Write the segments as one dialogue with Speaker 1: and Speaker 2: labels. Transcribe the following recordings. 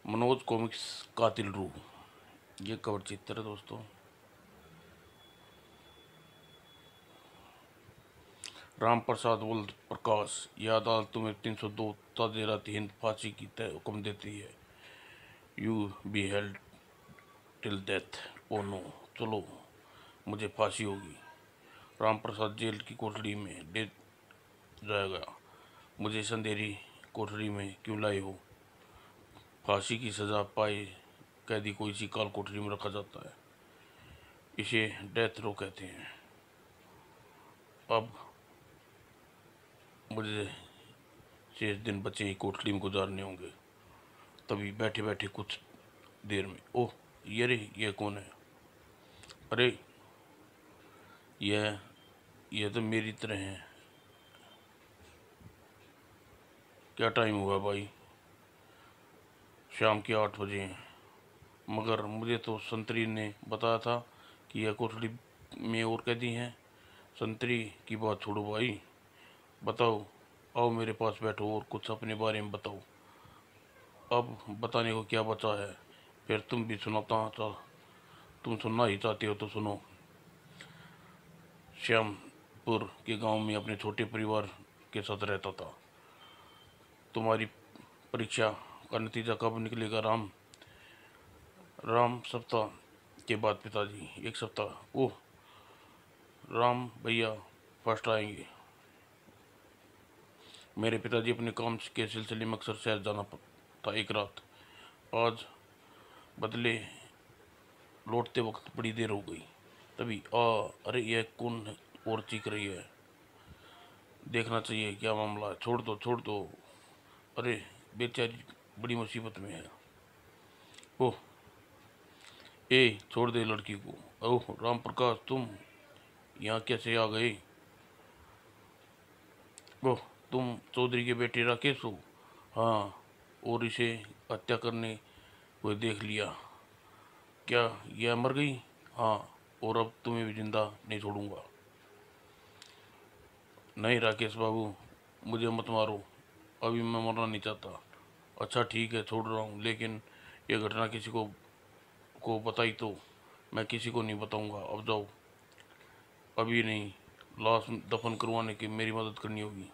Speaker 1: Manoj comics कातिल रूह, ये कवर चित्र है दोस्तों। राम प्रसाद वल्द प्रकाश, यह अदालत तुम्हें 302 ताज़ेरात हिंद फांसी की तय हुक्म देती है। You be held till death. Oh no, चलो मुझे फांसी होगी। राम प्रसाद जेल की कोठरी में ले जाएगा। मुझे इस अंधेरी कोठरी में क्यों लाए हो? फांसी की सजा पाए कैदी को इसी काल कोठरी में रखा जाता है। इसे डेथ रो कहते हैं। अब मुझे शेष दिन बचे ही कोठरी में गुजारने होंगे। तभी बैठे बैठे कुछ देर में, ओह ये कौन है? अरे यह तो मेरी तरह है। क्या टाइम हुआ भाई? शाम के 8 बजे हैं। मगर मुझे तो संतरी ने बताया था कि यह कोठरी में और कैदी हैं। संतरी की बात छोड़ो भाई, बताओ, आओ मेरे पास बैठो और कुछ अपने बारे में बताओ। अब बताने को क्या बचा है? फिर तुम भी तुम सुनना ही चाहते हो तो सुनो। श्यामपुर के गांव में अपने छोटे परिवार के साथ रहता था। तुम्हारी परीक्षा का नतीजा कब निकलेगा राम? राम, सप्ताह के बाद पिताजी। 1 सप्ताह? ओह राम भैया फर्स्ट आएंगे। मेरे पिताजी अपने काम के सिलसिले में अक्सर शहर जाना था। एक रात आज बदले लौटते वक्त बड़ी देर हो गई। तभी अरे यह कौन है और चीख रही है? देखना चाहिए क्या मामला है। छोड़ दो छोड़ दो। अरे बेचारी बड़ी मुसीबत में है। ओह ए छोड़ दे लड़की को। ओह राम प्रकाश, तुम यहाँ कैसे आ गए? ओह तुम चौधरी के बेटे राकेश हो? हाँ, और इसे हत्या करने को देख लिया। क्या यह मर गई? हाँ, और अब तुम्हें भी जिंदा नहीं छोड़ूंगा। नहीं राकेश बाबू, मुझे मत मारो, अभी मैं मरना नहीं चाहता। अच्छा ठीक है, छोड़ रहा हूँ, लेकिन यह घटना किसी को बताई तो? मैं किसी को नहीं बताऊंगा। अब जाओ। अभी नहीं, लाश दफन करवाने की मेरी मदद करनी होगी।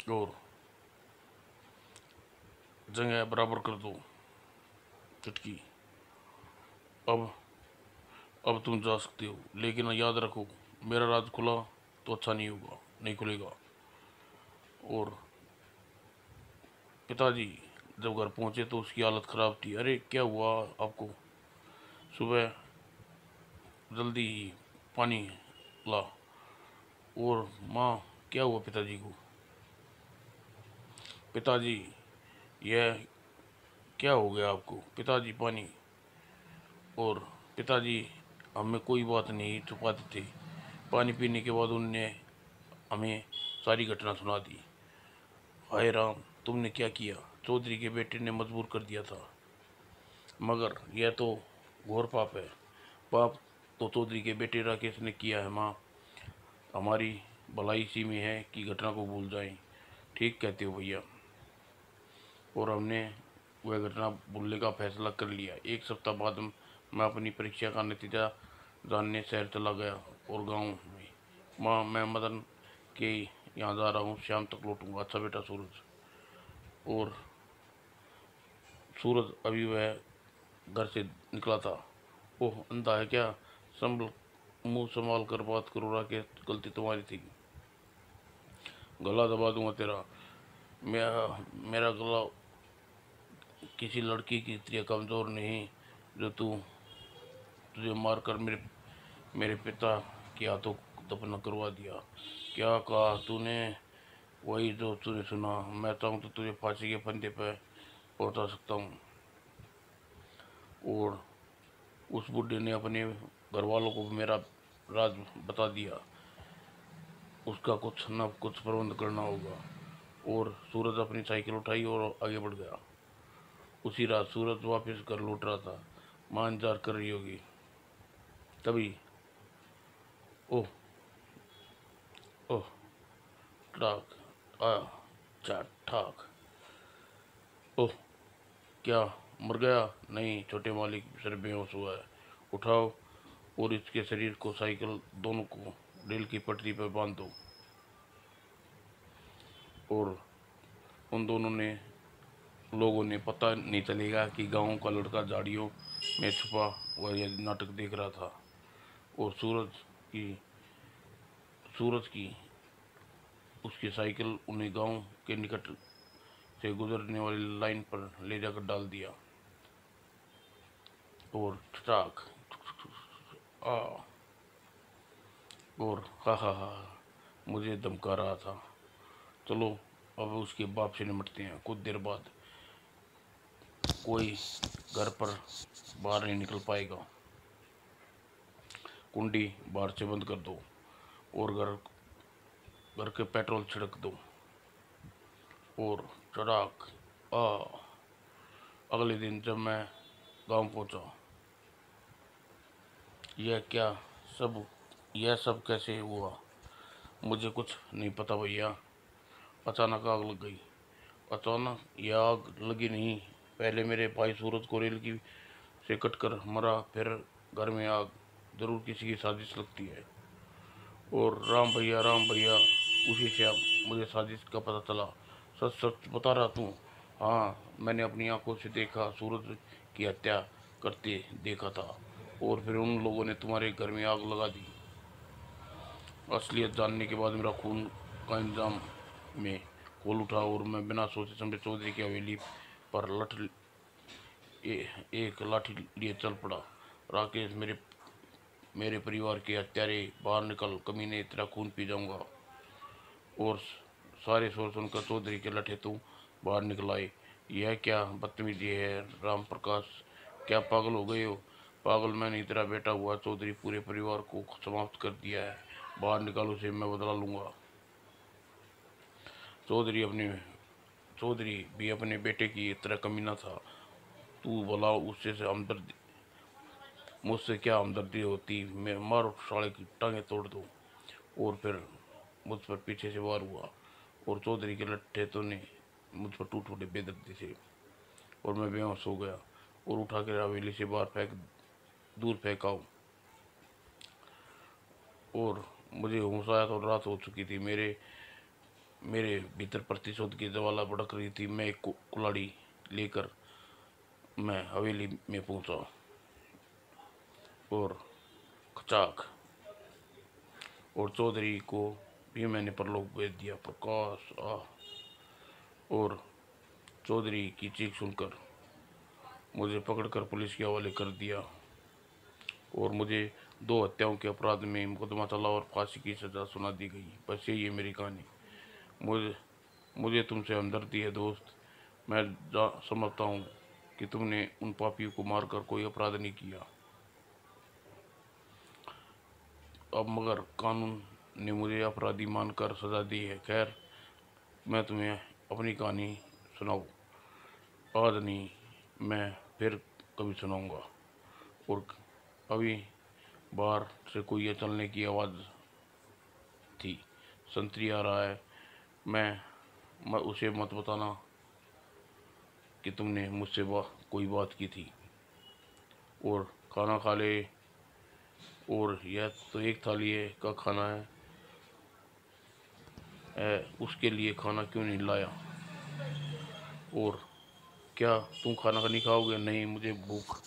Speaker 1: और जगह बराबर कर दो चुटकी। अब अब तुम जा सकते हो, लेकिन याद रखो, मेरा राज खुला तो अच्छा नहीं होगा, नहीं खुलेगा। और पिताजी जब घर पहुंचे तो उसकी हालत खराब थी। अरे क्या हुआ आपको? सुबह जल्दी ही पानी ला। और माँ, क्या हुआ पिताजी को? पिताजी, यह क्या हो गया आपको? पिताजी पानी। और पिताजी, हमें कोई बात नहीं छुपाते थे। पानी पीने के बाद उनने हमें सारी घटना सुना दी। हाय राम, तुमने क्या किया? चौधरी के बेटे ने मजबूर कर दिया था। मगर यह तो घोर पाप है। पाप तो चौधरी के बेटे राकेश ने किया है माँ। हमारी भलाई इसी में है कि घटना को भूल जाएं। ठीक कहते हो भैया। और हमने वह घटना भूलने का फैसला कर लिया। 1 सप्ताह बाद मैं अपनी परीक्षा का नतीजा जानने शहर चला गया और गांव में। माँ, मैं मदन के यहाँ जा रहा हूँ, शाम तक लौटूंगा। अच्छा बेटा सूरज। और सूरज अभी वह घर से निकला था। ओह अंधा है क्या? संभल, मुंह संभाल कर बात करो राकेश, गलती तुम्हारी थी। गला दबा दूंगा तेरा। मेरा गला किसी लड़की की तरह कमज़ोर नहीं जो तुझे मारकर मेरे मेरे पिता के हाथों दफन करवा दिया। क्या कहा तूने? वही जो तूने सुना। मैं चाहूँ तो तुझे फांसी के फंदे पर पहुंचा सकता हूँ। और उस बुढ़े ने अपने घर वालों को मेरा राज बता दिया। उसका कुछ न कुछ प्रबंध करना होगा। और सूरज अपनी साइकिल उठाई और आगे बढ़ गया। उसी रात सूरज वापस घर लौट रहा था। मां इंतजार कर रही होगी। तभी ओह ओह ठाक आया। चार ठाक। ओह, क्या मर गया? नहीं छोटे मालिक, सिर बेहोश हुआ है। उठाओ और इसके शरीर को, साइकिल दोनों को रेल की पटरी पर बांध दो। और उन दोनों ने लोगों ने पता नहीं चलेगा कि गांव का लड़का झाड़ियों में छुपा हुआ यह नाटक देख रहा था। और की सूरज की उसकी साइकिल उन्हें गांव के निकट से गुजरने वाली लाइन पर ले जाकर डाल दिया। और ठटाक आ और हा, मुझे धमका रहा था। चलो अब उसके बाप से निपटते हैं। कुछ देर बाद कोई घर पर बाहर नहीं निकल पाएगा। कुंडी बाहर से बंद कर दो और घर घर के पेट्रोल छिड़क दो। और चढ़ाक आ अगले दिन जब मैं गांव पहुंचा, यह क्या सब यह सब कैसे हुआ? मुझे कुछ नहीं पता भैया। अचानक आग लग गई। अचानक यह आग लगी नहीं, पहले मेरे भाई सूरज को रेल की से कटकर मरा, फिर घर में आग। जरूर किसी की साजिश लगती है। और राम भैया, उसी से अब मुझे साजिश का पता चला। सच सच बता रहा तू? हाँ, मैंने अपनी आंखों से देखा, सूरज की हत्या करते देखा था। और फिर उन लोगों ने तुम्हारे घर में आग लगा दी। असलियत जानने के बाद मेरा खून का इंतजाम में खोल उठा और मैं बिना सोचे समझे चौधरी की हवेली पर एक लाठी लिए चल पड़ा। राकेश, मेरे मेरे परिवार के हत्यारे, बाहर निकल कमीने, तेरा खून पी जाऊंगा। और सारे शोर सुनकर चौधरी के लठे तो बाहर निकल आए। यह क्या बदतमीजी है राम प्रकाश, क्या पागल हो गए हो? पागल मैं नहीं, तेरा बेटा हुआ चौधरी पूरे परिवार को समाप्त कर दिया है। बाहर निकालो उसे, मैं बदला लूंगा। चौधरी अपने चौधरी भी अपने बेटे की तरह कमीना था। तू भला उससे से हमदर्दी मुझसे क्या हमदर्दी होती? मैं मारो साले की टांगे तोड़ दो। और फिर मुझ पर पीछे से वार हुआ और चौधरी के लट्ठे तो ने मुझ पर टूट फूटे बेदर्दी से, और मैं बेहोश हो गया और उठा कर हवेली से बाहर दूर फेंकाऊं। और मुझे होश आया तो रात हो चुकी थी। मेरे मेरे भीतर प्रतिशोध की ज्वाला भड़क रही थी। मैं एक कुल्हाड़ी लेकर मैं हवेली में पहुंचा और खचाक और चौधरी को भी मैंने परलोक भेज दिया। प्रकाश आ और चौधरी की चीख सुनकर मुझे पकड़कर पुलिस के हवाले कर दिया और मुझे 2 हत्याओं के अपराध में मुकदमा चला और फांसी की सज़ा सुना दी गई। बस यही है मेरी कहानी। मुझे मुझे तुमसे हमदर्दी है दोस्त। मैं समझता हूँ कि तुमने उन पापियों को मारकर कोई अपराध नहीं किया। अब मगर कानून ने मुझे अपराधी मानकर सज़ा दी है। खैर, मैं तुम्हें अपनी कहानी सुनाऊँ? आज नहीं, मैं फिर कभी सुनाऊँगा। और अभी बाहर से कोई ये चलने की आवाज़ थी। संतरी आ रहा है। मैं उसे मत बताना कि तुमने मुझसे कोई बात की थी। और खाना खा ले। और यह तो एक थाली का खाना उसके लिए खाना क्यों नहीं लाया? और क्या तुम खाना नहीं खाओगे? नहीं, मुझे भूख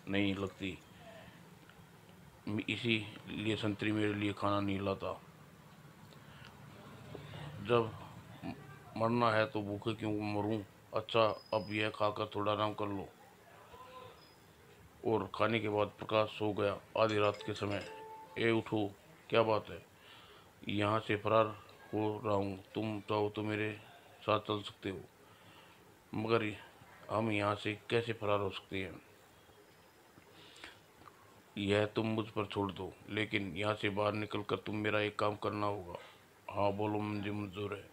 Speaker 1: नहीं लगती, इसीलिए संतरी मेरे लिए खाना नहीं लाता। जब मरना है तो भूखे क्यों मरूं? अच्छा, अब यह खाकर थोड़ा आराम कर लो। और खाने के बाद प्रकाश सो गया। आधी रात के समय, ए उठो, क्या बात है? यहाँ से फरार हो रहा हूँ, तुम चाहो तो मेरे साथ चल सकते हो। मगर हम यहाँ से कैसे फरार हो सकते हैं? यह तुम मुझ पर छोड़ दो, लेकिन यहाँ से बाहर निकल कर तुम मेरा एक काम करना होगा। हाँ बोलो, मुझे मंजूर है।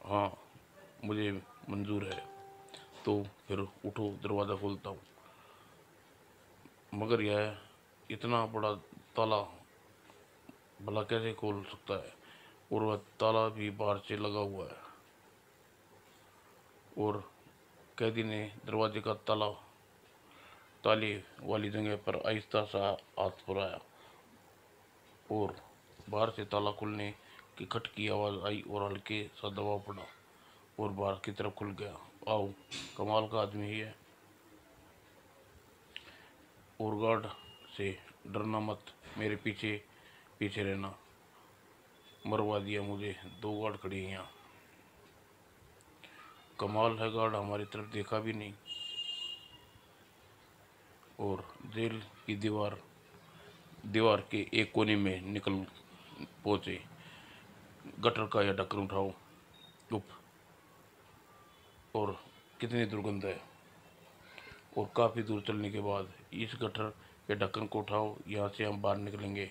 Speaker 1: हाँ, मुझे मंजूर है। तो फिर उठो, दरवाज़ा खोलता हूँ। मगर यह इतना बड़ा ताला भला कैसे खोल सकता है? और वह ताला भी बाहर से लगा हुआ है। और कैदी ने दरवाजे का ताले वाली जगह पर आहिस्ता सा हाथ फुराया और बाहर से ताला खुलने की खट की आवाज़ आई और हल्के सा दबाव पड़ा और बाहर की तरफ खुल गया। आओ, कमाल का आदमी ही है। और गार्ड से डरना मत, मेरे पीछे पीछे रहना। मरवा दिया मुझे, 2 गार्ड खड़ी हैं यहाँ। कमाल है, गार्ड हमारी तरफ देखा भी नहीं। और जेल की दीवार के एक कोने में निकल पहुंचे। गटर का यह ढक्कन उठाओ। उप, और कितनी दुर्गंध है। और काफ़ी दूर चलने के बाद इस गटर के ढक्कन को उठाओ, यहाँ से हम बाहर निकलेंगे।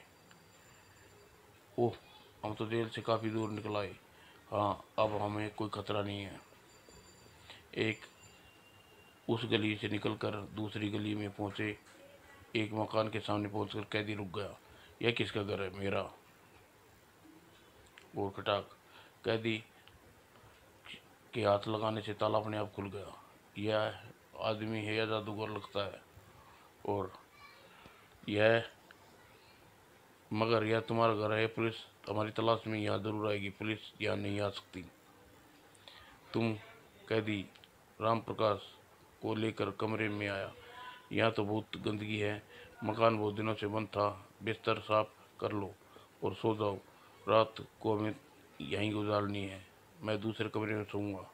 Speaker 1: ओह, हम तो जेल से काफ़ी दूर निकल आए। हाँ, अब हमें कोई खतरा नहीं है। एक उस गली से निकलकर दूसरी गली में पहुंचे। एक मकान के सामने पहुंचकर कैदी रुक गया। यह किसका घर है? मेरा। और खटाक, कैदी के हाथ लगाने से ताला अपने आप खुल गया। यह आदमी है या जादूगर लगता है। और यह मगर यह तुम्हारा घर है। पुलिस हमारी तलाश में यहाँ जरूर आएगी। पुलिस यहाँ नहीं आ सकती। तुम कैदी राम प्रकाश को लेकर कमरे में आया। यहाँ तो बहुत गंदगी है। मकान बहुत दिनों से बंद था। बिस्तर साफ कर लो और सो जाओ। रात को हमें यहीं गुजारनी है। मैं दूसरे कमरे में सोऊंगा।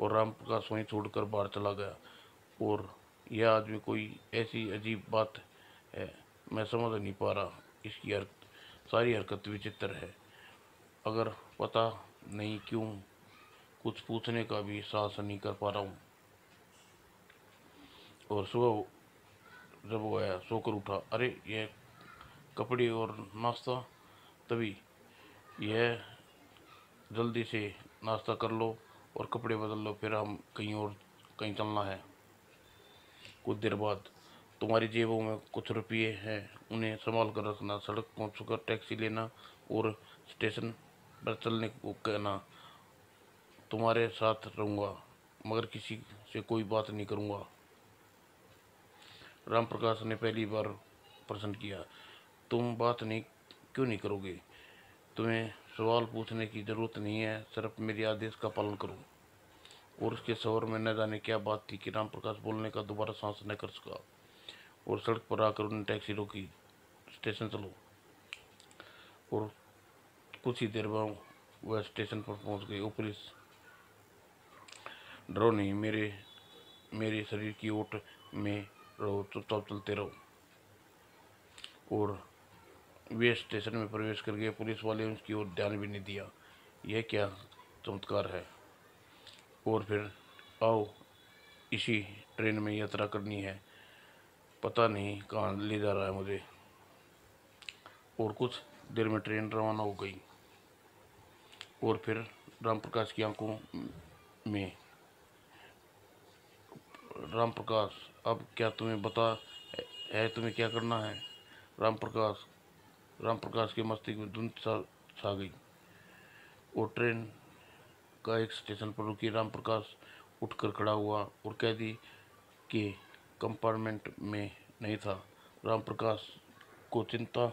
Speaker 1: और राम प्रकाश वहीं छोड़कर बाहर चला गया। और यह आदमी कोई ऐसी अजीब बात है, मैं समझ नहीं पा रहा। इसकी सारी हरकत विचित्र है। अगर पता नहीं क्यों कुछ पूछने का भी साहस नहीं कर पा रहा हूँ। और सुबह जब वो आया, सोकर उठा, अरे यह कपड़े और नाश्ता। तभी यह जल्दी से नाश्ता कर लो और कपड़े बदल लो, फिर हम कहीं चलना है। कुछ देर बाद, तुम्हारी जेबों में कुछ रुपये हैं, उन्हें संभाल कर रखना। सड़क पहुंचकर टैक्सी लेना और स्टेशन पर चलने को कहना। तुम्हारे साथ रहूँगा, मगर किसी से कोई बात नहीं करूँगा। राम प्रकाश ने पहली बार प्रश्न किया, तुम बात नहीं क्यों नहीं करोगे? तुम्हें सवाल पूछने की जरूरत नहीं है, सिर्फ मेरे आदेश का पालन करो। और उसके शोर में न जाने क्या बात थी कि राम प्रकाश बोलने का दोबारा सांस न कर सका। और सड़क पर आकर उन्होंने टैक्सी रोकी। स्टेशन चलो। और कुछ ही देर बाद वह स्टेशन पर पहुंच गई। ओ पुलिस, डरो नहीं, मेरे शरीर की ओट में रहो, चुपचाप चलते रहो। और वे स्टेशन में प्रवेश कर गए। पुलिस वाले उसकी ओर ध्यान भी नहीं दिया। यह क्या चमत्कार है। और फिर आओ, इसी ट्रेन में यात्रा करनी है। पता नहीं कहाँ ले जा रहा है मुझे। और कुछ देर में ट्रेन रवाना हो गई। और फिर राम प्रकाश की आंखों में, राम प्रकाश, अब क्या तुम्हें बता है तुम्हें क्या करना है? राम प्रकाश के मस्तिष्क में धुंध छा गई। और ट्रेन का एक स्टेशन पर रुकी। राम प्रकाश उठकर खड़ा हुआ और कैदी के कंपार्टमेंट में नहीं था। राम प्रकाश को चिंता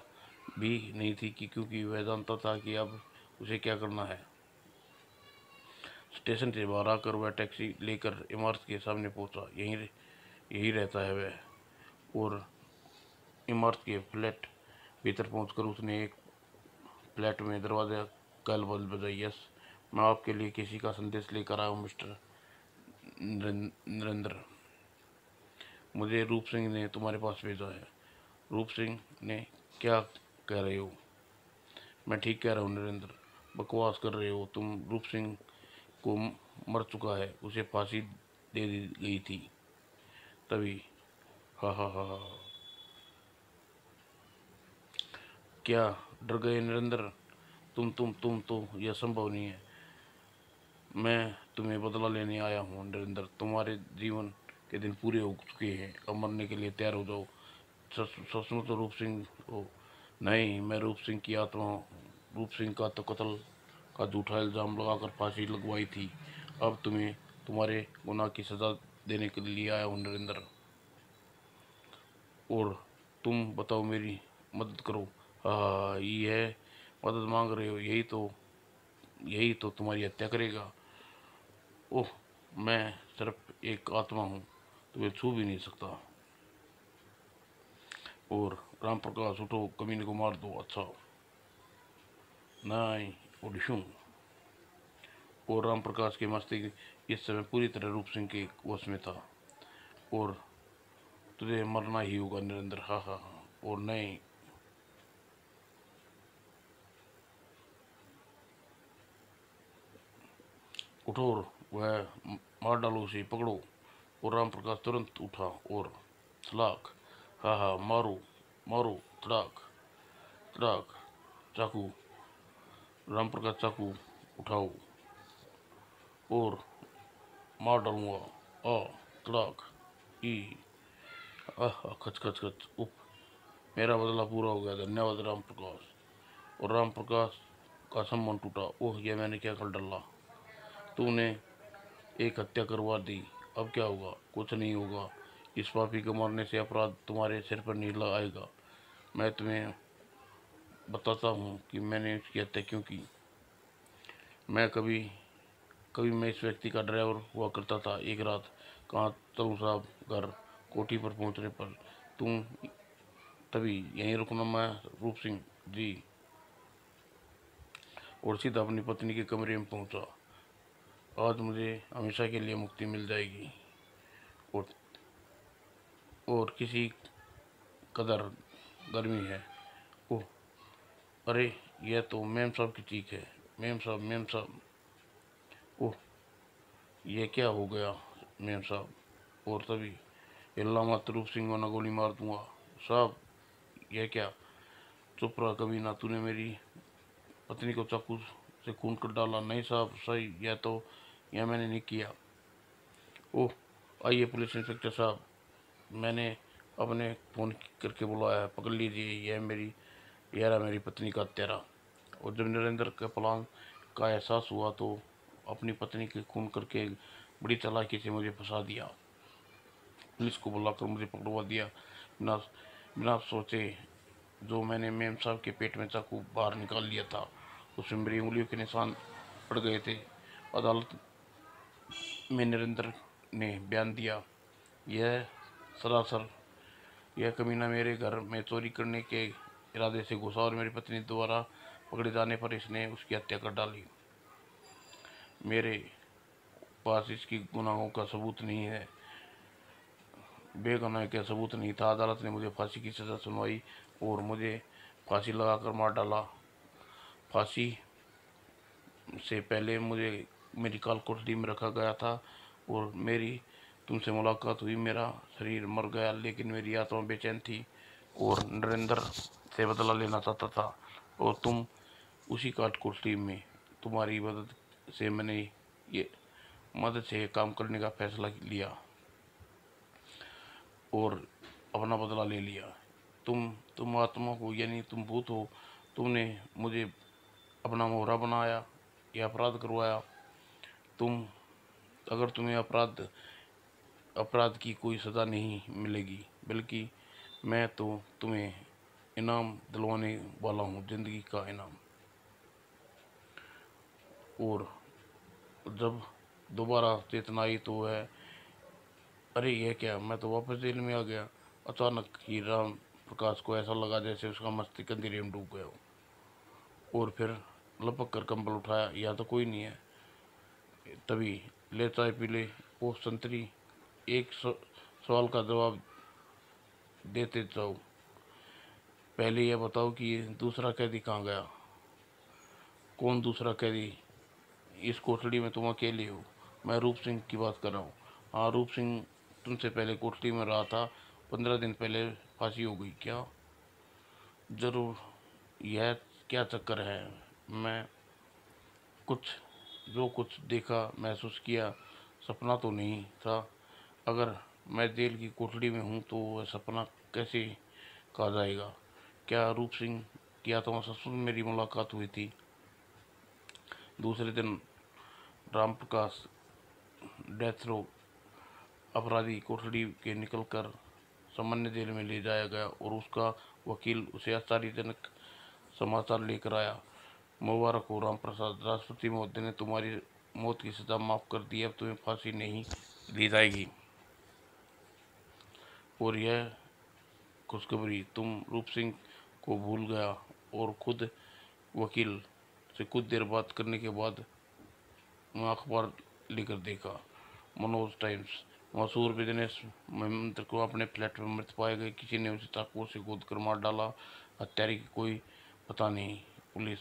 Speaker 1: भी नहीं थी क्योंकि वह जानता था कि अब उसे क्या करना है। स्टेशन से बाहर आकर वह टैक्सी लेकर इमारत के सामने पहुंचा। यही रहता है वह। और इमारत के फ्लैट भीतर पहुंचकर उसने एक फ्लैट में दरवाजा कल बल बजाई। यस, मैं आपके लिए किसी का संदेश लेकर आया हूँ मिस्टर नरेंद्र। मुझे रूप सिंह ने तुम्हारे पास भेजा है। रूप सिंह ने? क्या कह रहे हो? मैं ठीक कह रहा हूँ नरेंद्र, बकवास कर रहे हो तुम। रूप सिंह को मर चुका है, उसे फांसी दे दी गई थी। तभी हा हा हा हा। क्या डर गए नरेंद्र? तुम तो यह संभव नहीं है। मैं तुम्हें बदला लेने आया हूँ नरेंद्र। तुम्हारे जीवन के दिन पूरे हो चुके हैं, अब मरने के लिए तैयार हो जाओ। सचमुच तो रूप सिंह हो? नहीं, मैं रूप सिंह की आत्मा हूँ। रूप सिंह का तो कत्ल का झूठा इल्जाम लगाकर फांसी लगवाई थी। अब तुम्हें तुम्हारे गुनाह की सज़ा देने के लिए आया हूँ नरेंद्र। और तुम बताओ, मेरी मदद करो। हाँ, ये मदद मांग रहे हो, यही तो तुम्हारी हत्या करेगा। ओह, मैं सिर्फ एक आत्मा हूँ, तुम्हें छू भी नहीं सकता। और राम प्रकाश, उठो, कमीने को मार दो। अच्छा, नहीं, ओडिशू। और राम प्रकाश के मस्तिष्क इस समय पूरी तरह रूप सिंह के वश में था। और तुझे मरना ही होगा नरेंद्र। हाँ हाँ हाँ। और नहीं, उठो और वह मार डालो उसे, पकड़ो। और राम प्रकाश तुरंत उठा और छलाक। हाँ हाँ, मारो मारो, तड़ाक तड़ाक। चाकू, राम प्रकाश चाकू उठाओ और मार डालूंगा। आ, तड़ाक। ई, आह, खच खच खच। उप, मेरा बदला पूरा हो गया, धन्यवाद राम प्रकाश। और राम प्रकाश का सम्मान टूटा। ओह, यह मैंने क्या कर डाला। तूने एक हत्या करवा दी, अब क्या होगा। कुछ नहीं होगा। इस पापी को मारने से अपराध तुम्हारे सिर पर नहीं आएगा। मैं तुम्हें बताता हूँ कि मैंने उसकी हत्या क्यों की। मैं कभी कभी मैं इस व्यक्ति का ड्राइवर हुआ करता था। एक रात, कहाँ तलू साहब घर कोठी पर पहुँचने पर तुम तभी यहीं रुकना। मैं रूप सिंह जी। और सीधा अपनी पत्नी के कमरे में पहुंचा। आज मुझे हमेशा के लिए मुक्ति मिल जाएगी। और किसी कदर गर्मी है। ओह, अरे, यह तो मेम साहब की चीख है। मेम साहब, मेम साहब। ओह, ये क्या हो गया मेम साहब। और तभी, हिल्ला मत रूप सिंह, वरना गोली मार दूंगा। साहब, यह क्या। चुप रहा कमीना, तूने मेरी पत्नी को चाकू से खून कर डाला। नहीं साहब, सही, यह मैंने नहीं किया। ओह, आइए पुलिस इंस्पेक्टर साहब, मैंने अपने फ़ोन करके बुलाया है, पकड़ लीजिए। यह रहा मेरी पत्नी का हत्यारा। और जब नरेंद्र के प्लान का एहसास हुआ तो अपनी पत्नी के खून करके बड़ी चालाकी से मुझे फंसा दिया। पुलिस को बुलाकर मुझे पकड़वा दिया, बिना बिना सोचे। जो मैंने मेम साहब के पेट में चाकू बाहर निकाल लिया था, उसमें मेरी उंगलियों के निशान पड़ गए थे। अदालत में नरेंद्र ने बयान दिया, यह सरासर यह कमीना मेरे घर में चोरी करने के इरादे से घुसा और मेरी पत्नी द्वारा पकड़े जाने पर इसने उसकी हत्या कर डाली। मेरे पास इसकी गुनाहों का सबूत नहीं है, बेगुनाह का सबूत नहीं था। अदालत ने मुझे फांसी की सज़ा सुनवाई और मुझे फांसी लगाकर मार डाला। फांसी से पहले मुझे मेरी काल कोठरी में रखा गया था और मेरी तुमसे मुलाकात हुई। मेरा शरीर मर गया, लेकिन मेरी आत्मा बेचैन थी और नरेंद्र से बदला लेना चाहता था। और तुम उसी काट कोठरी में, तुम्हारी ये मदद से काम करने का फैसला लिया और अपना बदला ले लिया। तुम आत्मा हो, यानी तुम भूत हो। तुमने मुझे अपना मोहरा बनाया, यह अपराध करवाया। तुम अगर तुम्हें अपराध की कोई सज़ा नहीं मिलेगी, बल्कि मैं तो तुम्हें इनाम दिलवाने वाला हूँ, ज़िंदगी का इनाम। और जब दोबारा चेतना आई तो वह, अरे यह क्या, मैं तो वापस जेल में आ गया। अचानक ही राम प्रकाश को ऐसा लगा जैसे उसका मस्तिष्क अंधेरे में डूब गया हो। और फिर लपक कर कंबल उठाया, यहाँ तो कोई नहीं है। तभी, ले चाय पी ले। ओ संतरी, एक सवाल का जवाब देते जाओ। पहले यह बताओ कि दूसरा कैदी कहाँ गया। कौन दूसरा कैदी। इस कोठरी में तुम अकेले हो। मैं रूप सिंह की बात कर रहा हूँ। हाँ, रूप सिंह तुमसे पहले कोठरी में रहा था। 15 दिन पहले फांसी हो गई क्या। जरूर। यह क्या चक्कर है। मैं कुछ जो कुछ देखा, महसूस किया, सपना तो नहीं था। अगर मैं जेल की कोठरी में हूँ तो वह सपना कैसे कहा जाएगा। क्या रूप सिंह की आत्मा ससुर मेरी मुलाकात हुई थी। दूसरे दिन राम प्रकाश डेथ रो अपराधी कोठरी के निकलकर सामान्य जेल में ले जाया गया और उसका वकील उसे आश्चर्यजनक समाचार लेकर आया। मुबारक हो राम प्रसाद, राष्ट्रपति महोदय ने तुम्हारी मौत की सजा माफ कर दी, अब तुम्हें फांसी नहीं दी जाएगी। और यह खुशखबरी तुम रूप सिंह को भूल गया। और खुद वकील से कुछ देर बात करने के बाद मैं अखबार लेकर देखा। मनोज टाइम्स, मशहूर बिजनेस मंत्री को अपने फ्लैट में मृत पाए गए, किसी ने उसे चाकू से गोद कर मार डाला, हत्यारे की कोई पता नहीं, पुलिस।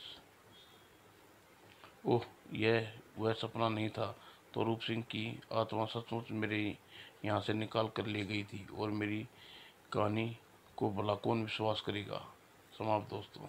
Speaker 1: ओह, यह वह सपना नहीं था। तो रूप सिंह की आत्मा सचमुच मेरे यहाँ से निकाल कर ले गई थी और मेरी कहानी को भला कौन विश्वास करेगा। समाप्त दोस्तों।